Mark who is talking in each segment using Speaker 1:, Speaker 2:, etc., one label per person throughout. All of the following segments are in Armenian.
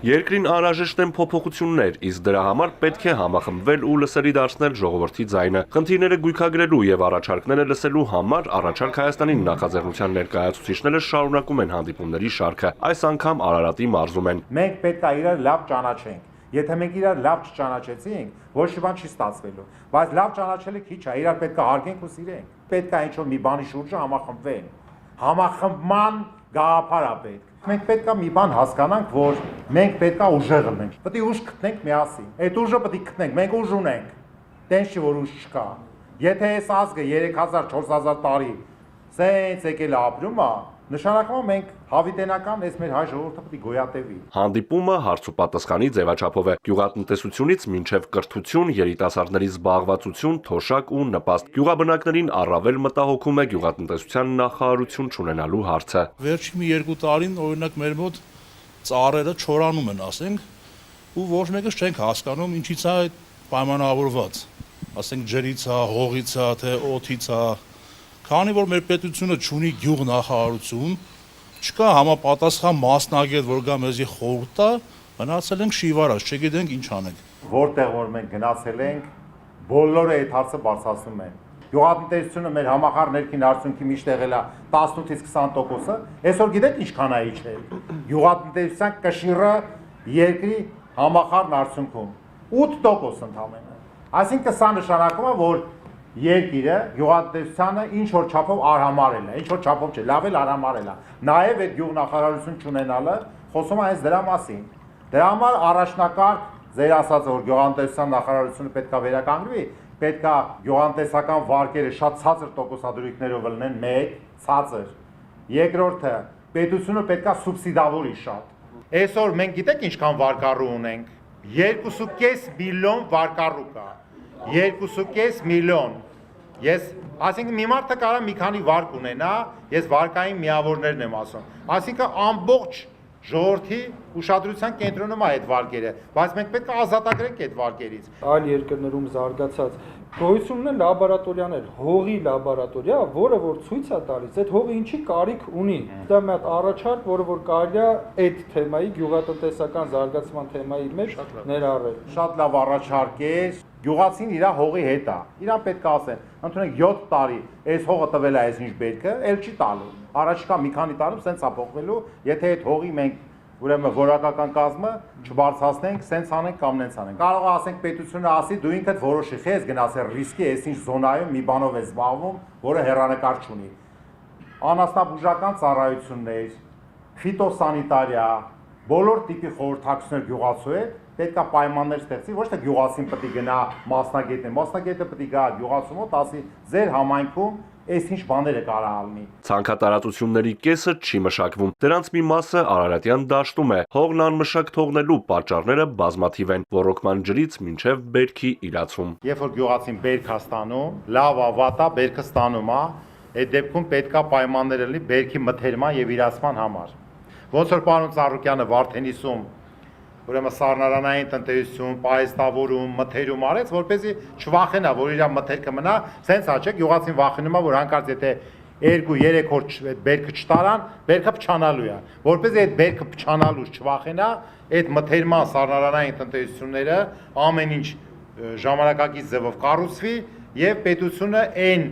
Speaker 1: Երկրին անհրաժեշտ են փոփոխություններ, իսկ դրա համար պետք է համախմբվել ու լսելի դարձնել ժողովրդի ձայնը։ Խնդիրները գույքագրելու եւ առաջարկները լսելու համար առաջարկ Հայաստանի նախաձեռնության ներկայացուցիչները շարունակում են հանդիպումների շարքը։ Այս անգամ Արարատի մարզում են։
Speaker 2: Մենք պետք է իրար լավ ճանաչենք։ Եթե մենք իրար լավ չճանաչեցինք, ոչ մի բան չի ստացվելու։ Բայց լավ ճանաչելը քիչ է, իրար պետք է հարգենք ու սիրենք։ Պետք է ինչ-որ մի բանի շուրջը համախմբվեն։ Համախմբման գաղափար է պետք։ Մենք պետք է մի բան հասկանանք, որ մենք պետք է ուժեղ լինենք։ Պետք է ուժ գտնենք միասին։ Այդ ուժը պետք է գտնենք, մենք ուժ ունենք։ Տենց չի որ ուժ չկա։ Եթե այս ազգը 3000-4000 տարի սենց եկել ապրում է, նշանակում է մենք հավիտենական այս մեր հայ ժողովուրդը պետք է գոյատևի։
Speaker 1: Հանդիպումը հարց ու պատասխանի ձևաչափով է։ Գյուղատնտեսությունից մինչև կրթություն, երիտասարդների զբաղվածություն, թոշակ ու նպաստ։ Գյուղաբնակներին առավել մտահոգում է գյուղատնտեսության նախարարություն չունենալու հարցը։
Speaker 3: Վերջին մի 2 տարին օրինակ մեր մոտ ծառերը չորանում են, ասենք, ու ոչ մեկը չենք հասկանում ինչից է այդ պայմանավորված։ Ասենք ջրից է, հողից է, թե օդից է։ Քանի որ մեր պետությունը չունի գյուղ նախարարություն, չկա համապատասխան մասնագետ, որ գա մեզի խորհուրդ տա, մնացել ենք շիվարած, չգիտենք ինչ անենք։
Speaker 2: Որտեղ որ մենք գնացել ենք, բոլորը այդ հարցը բարձրացնում են։ Գյուղատնտեսությունը մեր համախառն ներքին արդյունքի միշտ եղել է 18-ից 20%, այսօր գիտեք ինչքան է իջել։ Գյուղատնտեսության կշիռը երկրի համախառն արդյունքում 8% ընդամենը։ Այսինքն սա նշանակում է, որ երկիրը գյուղատնտեսությանը ինչ որ չափով արհամարել է, ինչ որ չափով չէ, լավ էլ արհամարել է։ Նաև այդ գյուղնախարարություն չունենալը խոսում է հենց դրա մասին։ Դրա համար առաջնակարգ ձեր ասածը, որ գյուղատնտեսության նախարարությունը պետք է վերականգնվի, պետք է գյուղատնտեսական վարկերը շատ ցածր տոկոսադրույքներով լինեն, մեկ, ցածր։ Երկրորդը, պետությունը պետք է սուբսիդավորի շատ։ Այսօր մենք գիտեք ինչքան վարկառու ունենք։ 2.5 միլիոն վարկառու կա։ 2.5 միլիոն։ Ես, այսինքն մի մարդը կարա մի քանի վարկ ունենա, ես վարկային միավորներն եմ ասում։ Այսինքն ամբողջ ժողովրդի ուշադրության կենտրոնում է այդ վարկերը, բայց մենք պետք է ազատագրենք այդ վարկերից։
Speaker 4: Այլ երկրներում զարգացած գոյություն ունեն լաբորատորիաներ, հողի լաբորատորիա, որը որ ցույց է տալիս, այդ հողը ինչի կարիք ունի։ Դա մի հատ առաջարկ, որը որ կարելի է այդ թեմայի գյուղատնտեսական զարգացման թեմայի մեջ ներառել։
Speaker 2: Շատ լավ առաջարկ է։ Գյուղացին իր հողի հետ է։ Իրան պետք է ասեն, ընդունեք 7 տարի այս հողը տվել է այսինչ բերքը, ել չի տալու։ Առաջիկա մի քանի տարում սենց է փոխվելու, եթե այդ հողի մենք ուրեմն որակական կազմը չբարձրացնենք, սենց անենք կամ նենց անենք։ Կարող է ասենք պետությունը ասի դու ինքդ որոշի, խես գնացել ռիսկի այսինչ զոնայում մի բանով է զբաղվում, որը հեռանկար չունի։ Անասնաբուժական ծառայություններ, ֆիտոսանիտարիա, բոլոր տիպի խորհրդակցություններ գյուղացու հետ պետք է պայմաններ ստեղծի, ոչ թե գյուղացին պետք է գնա մասնագետն, մասնագետը պետք է գա գյուղացու մոտ, ասի ձեր համայնքում այս ինչ բաները կարող լինի։
Speaker 1: Ցանքատարածությունների կեսը չի մշակվում։ Դրանց մի մասը Արարատյան դաշտում է։ Հողն անմշակ թողնելու պատճառները բազմաթիվ են՝ ոռոգման ջրից մինչև բերքի իրացում։
Speaker 2: Երբ որ գյուղացին բերք է ստանում, լավ ավատա բերքը ստանում է, այդ դեպքում պետք է պայմաններ լինի բերքի մթերման եւ իրացման համար։ Ոնց որ պարոն Ծառուկյանը Վարդենիսում ուրեմն սառնարանային տնտեսություն, պահեստավորում, մթերում արեց, որպեսզի չվախենա, որ իր մթերքը մնա, սենց է, չէ, գյուղացին վախենում է, որ հանկարծ եթե 2-3 օր այդ բերքը չտարան, բերքը փչանալու է։ Որպեսզի այդ բերքը փչանալուց չվախենա, այդ մթերման սառնարանային տնտեսությունները ամեն ինչ ժամանակակից ձևով կառուցվի եւ պետությունը այն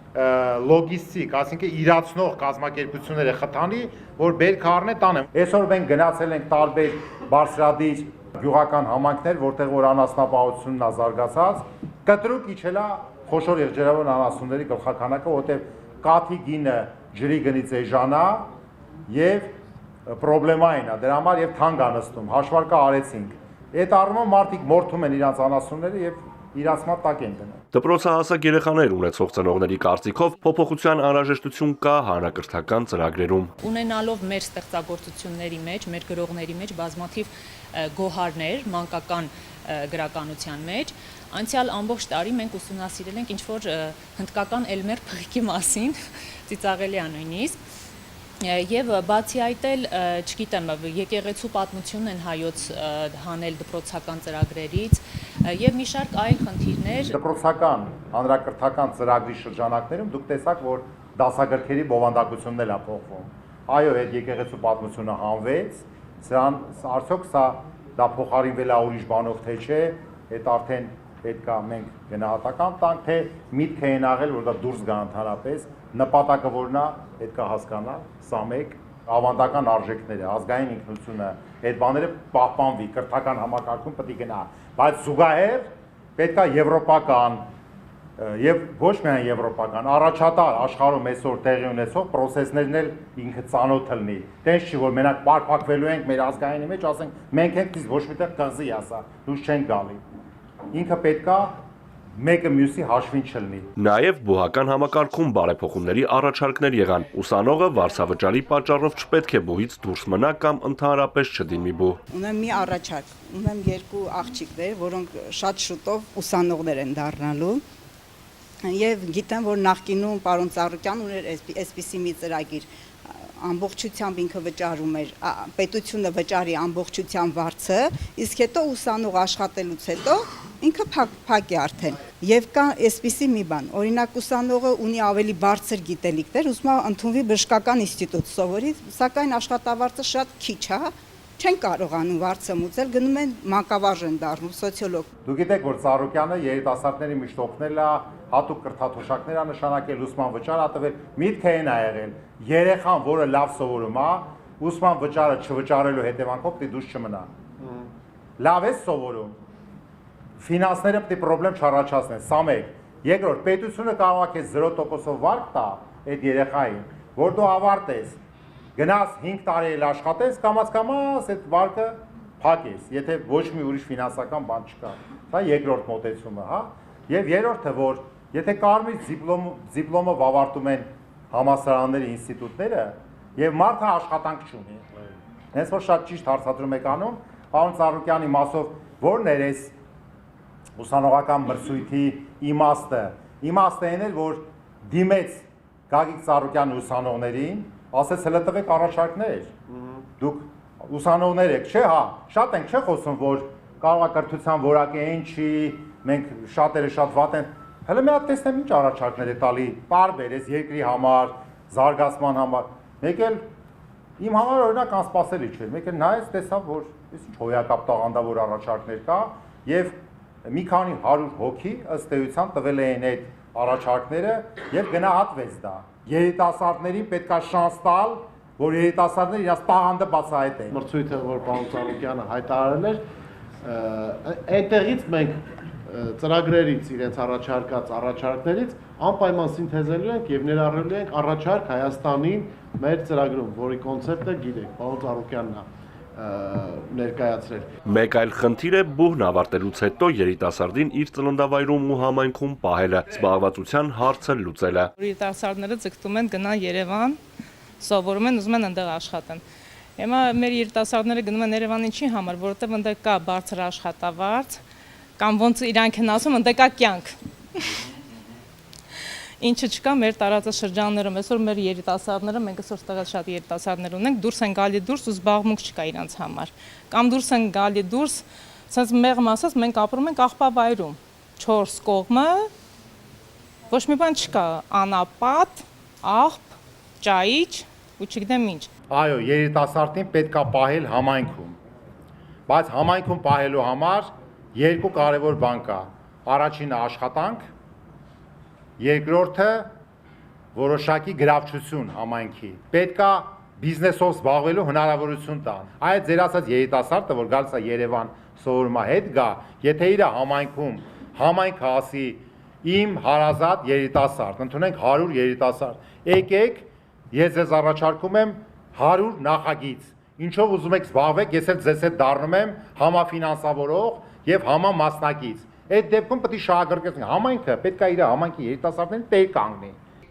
Speaker 2: լոգիստիկ, ասինքն իրացնող կազմակերպությունները խթանի, որ բերք առնեն տանը։ Այսօր մենք գնացել ենք տարբեր բարձրադիր գյուղական համայնքներ, որտեղ որ անասնապահությունն է զարգացած, կտրուկ իջել է խոշոր եղջերավոր անասունների գլխականակը, որտեղ կաթի գինը ջրի գնից էժանա եւ պրոբլեմային է, դրա համար եւ թանկ է նստում, հաշվարկը արեցինք։ Այդ առումով մարդիկ մորթում են իրանց անասունները եւ իրացման տակ են դնում։
Speaker 1: Դպրոցահասակ երեխաներ ունեցող ծնողների կարծիքով փոփոխության անհրաժեշտություն կա հանրակրթական ծրագրերում։
Speaker 5: Ունենալով մեր ստեղծագործությունների մեջ, մեր գրողների մեջ բազմաթիվ գոհարներ մանկական գրականության մեջ, անցյալ ամբողջ տարի մենք ուսումնասիրել ենք ինչ-որ հնդկական Էլմեր փղիկի մասին, ծիծաղելի է նույնիսկ։ Եվ բացի այդ էլ, չգիտեմ, եկեղեցու պատմությունն են հայոց հանել դպրոցական ծրագրերից եւ մի շարք այլ խնդիրներ։
Speaker 2: Դպրոցական հանրակրթական ծրագրի շրջանակներում դուք տեսաք, որ դասագրքերի բովանդակությունն էլ է փոխվում։ Այո, այդ եկեղեցու պատմությունը հանվեց, Սրան արդյոք սա դա փոխարինվել է ուրիշ բանով թե չէ, այդ արդեն պետք է մենք գնահատական տանք, թե միտքը են աղել, որ դա դուրս գա ընդհանրապես, նպատակը որն է, պետք է հասկանալ, սա մեկ ավանդական արժեքները, ազգային ինքնությունը, այդ բաները պահպանվի, կրթական համակարգում պետք է գնա, բայց զուգահեռ պետք է եվրոպական եւ ոչ միայն եվրոպական, առաջատար աշխարհում այսօր տեղի ունեցող process-ներն էլ ինքը ծանոթ լինի։ Տենց չի որ մենակ պարփակվելու ենք մեր ազգայինի մեջ, ասենք մենք ենք իսկ ոչ միտեղ կղզի ասա, դուրս չենք գալի։ Ինքը պետքա մեկը մյուսի հաշվին չլինի։
Speaker 1: Նաև բուհական համակարգում բարեփոխումների առաջարկներ եղան։ Ուսանողը վարձավճարի պատճառով չպետք է բուհից դուրս մնա կամ ընդհանրապես չդիմի բուհ։
Speaker 6: Ունեմ մի առաջարկ, ունեմ երկու աղջիկներ, որոնք շատ շուտով ուսանողներ են դառնալու։ Եվ գիտեմ, որ նախկինում պարոն Ծառուկյան ուներ այսպիսի մի ծրագիր, ամբողջությամբ ինքը վճարում էր, պետությունը վճարի ամբողջության վարձը, իսկ հետո ուսանող աշխատելուց հետո ինքը փակ է արդեն։ Եվ կա այսպիսի մի բան, օրինակ ուսանողը ունի ավելի բարձր գիտելիքներ, ուզում է ընդունվի բժշկական ինստիտուտ սովորի, սակայն աշխատավարձը շատ քիչ է, չեն կարողանում վարձը մուծել, գնում են մանկավարժ են դառնում, սոցիոլոգ։
Speaker 2: Դու գիտեք, որ Ծառուկյանը երիտասարդների միշտ օգնել է, հատուկ կրթաթոշակներ է նշանակել, ուսման վճար է տվել, միտքը այն է եղել, երեխան, որը լավ սովորում է, ուսման վճարը չվճարելու հետևանքով պիտի դուրս չմնա։ Լավ է սովորում։ Ֆինանսները պիտի պրոբլեմ չառաջացնեն, սա մեկ։ Երկրորդ, պետությունը կարող է քեզ 0%-ով վարկ տա այդ երեխային, որ դու ավարտես, գնաս 5 տարի էլ աշխատես, կամաց այդ վարկը փակես, եթե ոչ մի ուրիշ ֆինանսական բան չկա։ Դա երկրորդ մոտեցումը, հա։ Եվ երրորդը, որ եթե կարմիր դիպլոմով ավարտում են համալսարանների ինստիտուտները, եւ մարդը աշխատանք չունի։ Հենց որ շատ ճիշտ հարցադրում եք անում, պարոն Ծառուկյանի մասով ո՞րն էր այս ուսանողական մրցույթի իմաստը։ Իմաստը այն էր, որ դիմեց Գագիկ Ծառուկյանի ուսանողներին, ասեց հələ տվեք առաջարկներ։ Դուք ուսանողներ եք, չէ՞, հա, շատ ենք չէ խոսում, որ կարող է կրթության որակը այն չի, մենք շատերը շատ վատ են։ Հələ մի հատ տեսնեմ ինչ առաջարկներ է տալի, տարբեր, այս երկրի համար, զարգացման համար։ Մեկ էլ իմ համար օրինակ անսպասելի չէր։ Մեկ էլ նայեց տեսավ, որ այս ինչ հոյակապ տաղանդավոր առաջարկներ կա եւ մի քանի 100 հոգի ըստ էության տվել էին այդ առաջարկները եւ գնահատվեց դա։ Երիտասարդներին պետքա շանս տալ, որ երիտասարդները իրաց տաղանդը բացահայտեն։
Speaker 7: Մրցույթը, որ պարոն Ծառուկյանը հայտարարել էր, այդտեղից մենք ծրագրերից իրենց առաջարկած առաջարկներից անպայման սինթեզելու ենք եւ ներառելու ենք առաջարկ Հայաստանին մեր ծրագրում, որի կոնցեպտը գիտեք, պարոն Ծառուկյանն է ներկայացրել։
Speaker 1: Մեկ այլ խնդիր է բուհն ավարտելուց հետո երիտասարդին իր ծննդավայրում ու համայնքում պահելը, զբաղվածության հարցը լուծելը։
Speaker 8: Երիտասարդները ձգտում են գնալ Երևան, սովորում են, ուզում են այնտեղ աշխատեն։ Հիմա մեր երիտասարդները գնում են Երևան ինչի համար, որովհետև այնտեղ կա բարձր աշխատավարձ, կամ ոնց իրանք են ասում, այնտեղ կա կյանք։ Ինչը չկա մեր տարածաշրջաններում, այսօր մեր երիտասարդները, մենք այսօր ստեղած շատ երիտասարդներ ունենք, դուրս են գալի դուրս ու զբաղմունք չկա իրանց համար։ Կամ դուրս են գալի դուրս, ասես մեղմ ասած, մենք ապրում ենք աղբավայրում, 4 կողմը ոչ մի բան չկա, անապատ, աղբ, ճայիչ ու չգիտեմ ինչ։
Speaker 2: Այո, երիտասարդին պետքա պահել համայնքում։ Բայց համայնքում պահելու համար երկու կարևոր բան կա։ Առաջինը աշխատանք, երկրորդը որոշակի գրավչություն համայնքի։ Պետքա բիզնեսով զբաղվելու հնարավորություն տան։ Այդ ձեր ասած երիտասարդը, որ գալիս է Երևան սովորումա հետ գա, եթե իր համայնքում համայնքը ասի իմ հարազատ երիտասարդ, ընդունենք 100 երիտասարդ, եկեք, ես ձեզ առաջարկում եմ 100 նախագիծ, ինչով ուզում եք զբաղվեք, ես էլ ձեզ հետ դառնում եմ համաֆինանսավորող եւ համամասնակից։ Այդ դեպքում պետք է շահագրգռվի համայնքը, պետք է իր համայնքի երիտասարդներին տեր կանգնի։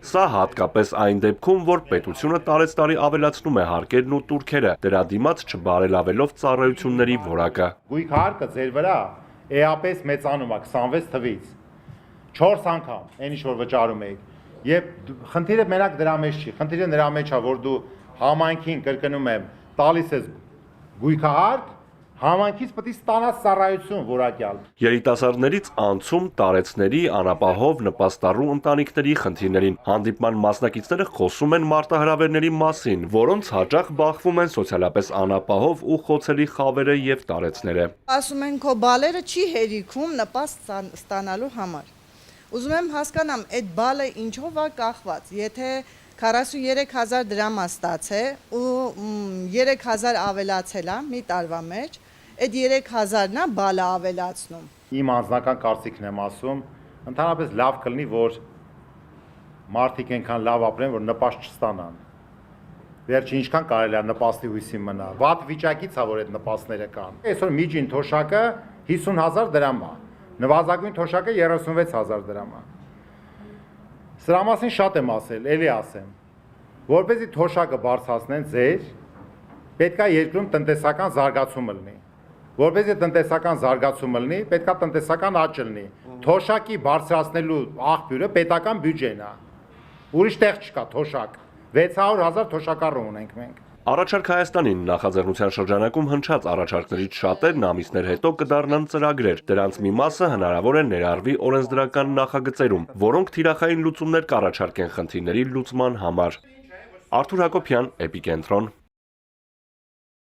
Speaker 1: Սա հատկապես այն դեպքում, որ պետությունը տարեցտարի ավելացնում է հարկերն ու տուրքերը, դրա դիմաց չբարելավելով ծառայությունների որակը։
Speaker 2: Գույքահարկը ձեր վրա էապես մեծանում է 26 թվից 4 անգամ, այն ինչ որ վճարում եք։ Եվ խնդիրը մենակ դրա մեջ չի, խնդիրը նրա մեջ է, որ դու համայնքին կրկնում եմ, տալիս ես գույքահարկ, Համանքից պետք է ստանաս ծառայություն որակյալ։
Speaker 1: Երիտասարդներից անցում տարեցների, անապահով, նպաստառու ընտանիքների խնդիրներին հանդիպման մասնակիցները խոսում են մարտահրավերների մասին, որոնց հաճախ բախվում են սոցիալապես անապահով ու խոցելի խավերը եւ տարեցները։
Speaker 9: Ասում են քո բալերը չի հերիքում նպաստ ստանալու համար։ Ուզում եմ հասկանամ, այդ բալը ինչով է կախված, եթե 43,000 դրամ է ստացել ու 3,000 ավելացել է մի տարվա մեջ, այդ 3,000-ն է բալը ավելացնում։
Speaker 2: Իմ անձնական կարծիքն եմ ասում, ընդհանրապես լավ կլինի, որ մարդիկ այնքան լավ ապրեն, որ նպաստ չստանան։ Վերջին ինչքան կարելի է նպաստի հույսի մնալ։ Վատ վիճակից է, որ այդ նպաստները կան։ Այսօր միջին թոշակը 50,000 դրամ է, նվազագույն թոշակը 36,000 դրամ է։ Սրա մասին շատ եմ ասել, էլի ասեմ։ Որպեսզի թոշակը բարձրացնեն ձեր, պետք է երկրում տնտեսական զարգացում լինի։ Որպեսզի տնտեսական զարգացում լինի, պետք է տնտեսական աճ լինի։ Թոշակի բարձրացնելու աղբյուրը պետական բյուջեն է։ Ուրիշ տեղ չկա թոշակ։ 600,000 թոշակառու ունենք մենք։
Speaker 1: Առաջարկ Հայաստանին նախաձեռնության շրջանակում հնչած առաջարկներից շատերն ամիսներ հետո կդառնան ծրագրեր։ Դրանց մի մասը հնարավոր է ներառվի օրենսդրական նախագծերում, որոնք թիրախային լուծումներ կառաջարկեն խնդիրների լուծման համար։ Արթուր Հակոբյան, Էպիկենտրոն։